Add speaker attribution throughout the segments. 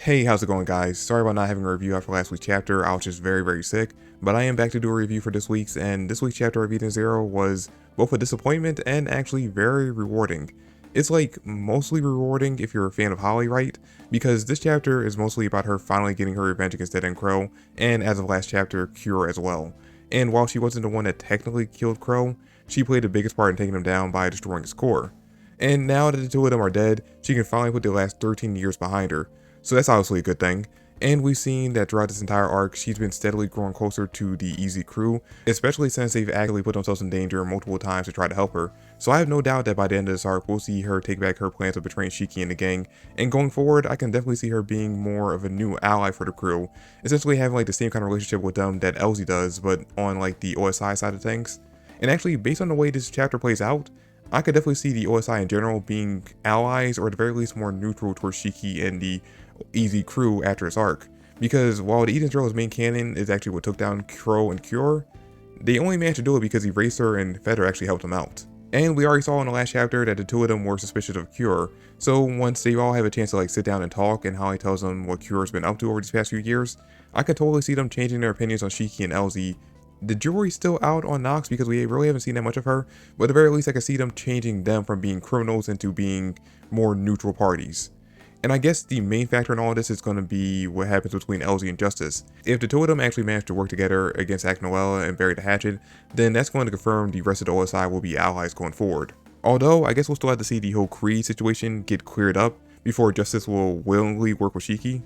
Speaker 1: Hey, how's it going, guys? Sorry about not having a review after last week's chapter. I was just very sick, but I am back to do a review for this week's, and this week's chapter of Eden Zero was both a disappointment and actually very rewarding. It's like mostly rewarding if you're a fan of Holly, right? Because this chapter is mostly about her finally getting her revenge against Deadend Crow, and as of last chapter, Cure as well. And while she wasn't the one that technically killed Crow, she played the biggest part in taking him down by destroying his core. And now that the two of them are dead, she can finally put the last 13 years behind her. So that's obviously a good thing. And we've seen that throughout this entire arc, she's been steadily growing closer to the Easy crew, especially since they've actively put themselves in danger multiple times to try to help her. So I have no doubt that by the end of this arc, we'll see her take back her plans of betraying Shiki and the gang, and going forward, I can definitely see her being more of a new ally for the crew, essentially having like the same kind of relationship with them that Elsie does, but on like the OSI side of things. And actually, based on the way this chapter plays out, I could definitely see the OSI in general being allies, or at the very least more neutral towards Shiki and the Easy crew after this arc. Because while the Eden Zero's main canon is actually what took down Crow and Cure, they only managed to do it because Eraser and Feather actually helped them out. And we already saw in the last chapter that the two of them were suspicious of Cure, so once they all have a chance to like sit down and talk and Holly tells them what Cure's been up to over these past few years, I could totally see them changing their opinions on Shiki and Elsie. The jury's still out on Nox because we really haven't seen that much of her, but at the very least I could see them changing them from being criminals into being more neutral parties. And I guess the main factor in all of this is going to be what happens between Elsie and Justice. If the two of them actually manage to work together against Noella and bury the hatchet, then that's going to confirm the rest of the OSI will be allies going forward. Although, I guess we'll still have to see the whole Creed situation get cleared up before Justice will willingly work with Shiki.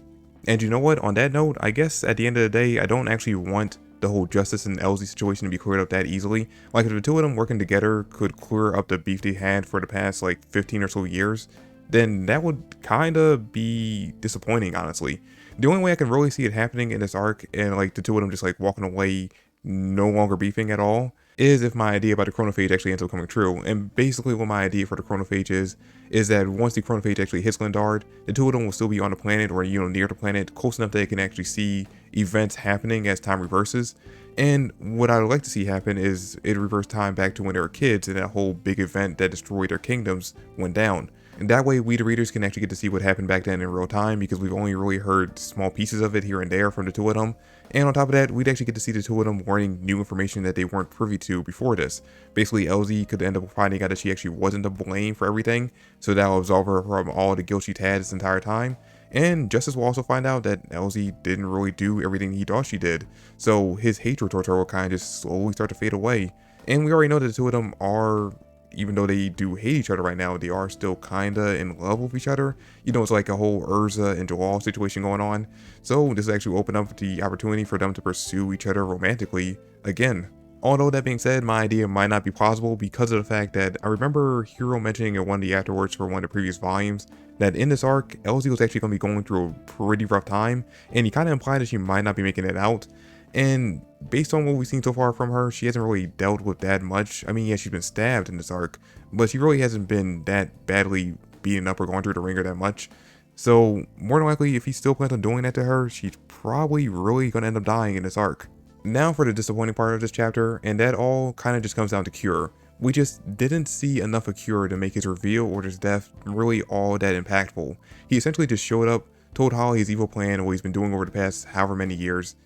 Speaker 1: And you know what, on that note, I guess at the end of the day, I don't actually want the whole Justice and Elsie situation to be cleared up that easily. Like if the two of them working together could clear up the beef they had for the past like 15 or so years, then that would kinda be disappointing, honestly. The only way I can really see it happening in this arc, and like the two of them just like walking away, no longer beefing at all, is if my idea about the chronophage actually ends up coming true. And basically what my idea for the chronophage is that once the chronophage actually hits Lindard, the two of them will still be on the planet, or near the planet, close enough that they can actually see events happening as time reverses. And what I would like to see happen is it reverse time back to when they were kids and that whole big event that destroyed their kingdoms went down. And that way we the readers can actually get to see what happened back then in real time, because we've only really heard small pieces of it here and there from the two of them. And on top of that, we'd actually get to see the two of them learning new information that they weren't privy to before this. Basically, Elsie could end up finding out that she actually wasn't to blame for everything, so that'll absolve her from all the guilt she'd had this entire time. And Justice will also find out that Elsie didn't really do everything he thought she did, so his hatred towards her will kind of just slowly start to fade away. And we already know that the two of them are, even though they do hate each other right now, they are still kinda in love with each other. It's like a whole Urza and Jalal situation going on. So this actually opened up the opportunity for them to pursue each other romantically again. Although that being said, my idea might not be plausible because of the fact that I remember Hero mentioning in one of the afterwards for one of the previous volumes that in this arc, Elsie was actually going to be going through a pretty rough time, and he kind of implied that she might not be making it out. And based on what we've seen so far from her, she hasn't really dealt with that much. I mean, yeah, she's been stabbed in this arc, but she really hasn't been that badly beaten up or going through the ringer that much. So more than likely, if he still plans on doing that to her, she's probably really going to end up dying in this arc. Now for the disappointing part of this chapter, and that all kind of just comes down to Cure. We just didn't see enough of Cure to make his reveal or his death really all that impactful. He essentially just showed up, told Holly his evil plan and what he's been doing over the past however many years,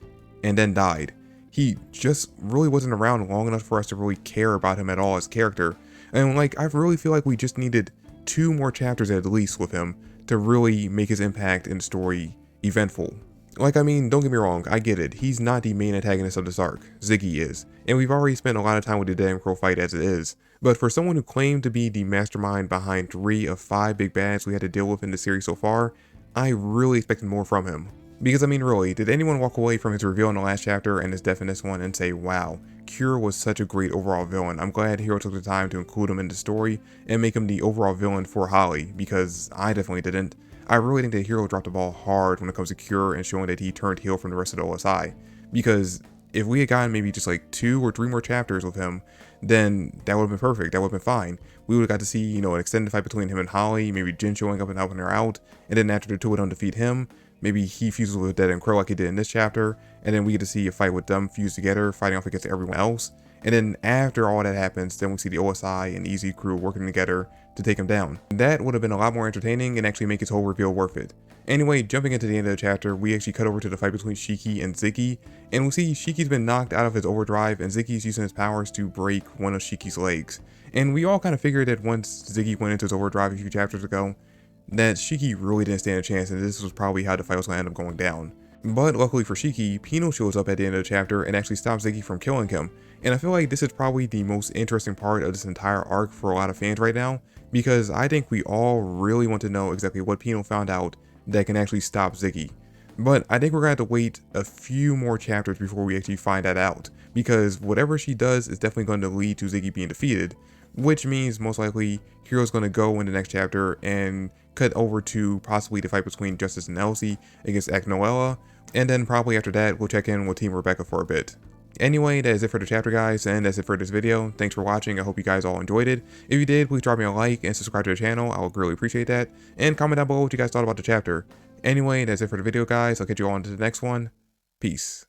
Speaker 1: and then died. He just really wasn't around long enough for us to really care about him at all as a character. And like, I really feel like we just needed 2 more chapters at least with him to really make his impact in the story eventful. Like, I mean, don't get me wrong, I get it. He's not the main antagonist of this arc. Ziggy is. And we've already spent a lot of time with the Deadend Crow fight as it is. But for someone who claimed to be the mastermind behind 3 of 5 big bads we had to deal with in the series so far, I really expected more from him. Because I mean, really, did anyone walk away from his reveal in the last chapter and his death in this one and say, wow, Cure was such a great overall villain. I'm glad Hero took the time to include him in the story and make him the overall villain for Holly, because I definitely didn't. I really think that Hero dropped the ball hard when it comes to Cure and showing that he turned heel from the rest of the OSI. Because if we had gotten maybe just like 2 or 3 more chapters with him, then that would have been perfect, that would have been fine. We would have got to see, an extended fight between him and Holly, maybe Jin showing up and helping her out, and then after the two of them defeat him, maybe he fuses with Deadend Crow like he did in this chapter, and then we get to see a fight with them fused together, fighting off against everyone else. And then after all that happens, then we see the OSI and Easy crew working together to take him down. That would have been a lot more entertaining and actually make his whole reveal worth it. Anyway, jumping into the end of the chapter, we actually cut over to the fight between Shiki and Ziggy, and we see Shiki's been knocked out of his overdrive and Ziggy's using his powers to break one of Shiki's legs. And we all kind of figured that once Ziggy went into his overdrive a few chapters ago, that Shiki really didn't stand a chance and this was probably how the fight was going to end up going down. But luckily for Shiki, Pino shows up at the end of the chapter and actually stops Ziggy from killing him. And I feel like this is probably the most interesting part of this entire arc for a lot of fans right now, because I think we all really want to know exactly what Pino found out that can actually stop Ziggy. But I think we're going to have to wait a few more chapters before we actually find that out, because whatever she does is definitely going to lead to Ziggy being defeated, which means most likely Hiro's going to go in the next chapter and cut over to possibly the fight between Justice and Elsie against Noella, and then probably after that we'll check in with Team Rebecca for a bit. Anyway, that is it for the chapter, guys, and that's it for this video. Thanks for watching. I hope you guys all enjoyed it. If you did, please drop me a like and subscribe to the channel. I would greatly appreciate that. And comment down below what you guys thought about the chapter. Anyway, that's it for the video, guys. I'll catch you all into the next one. Peace.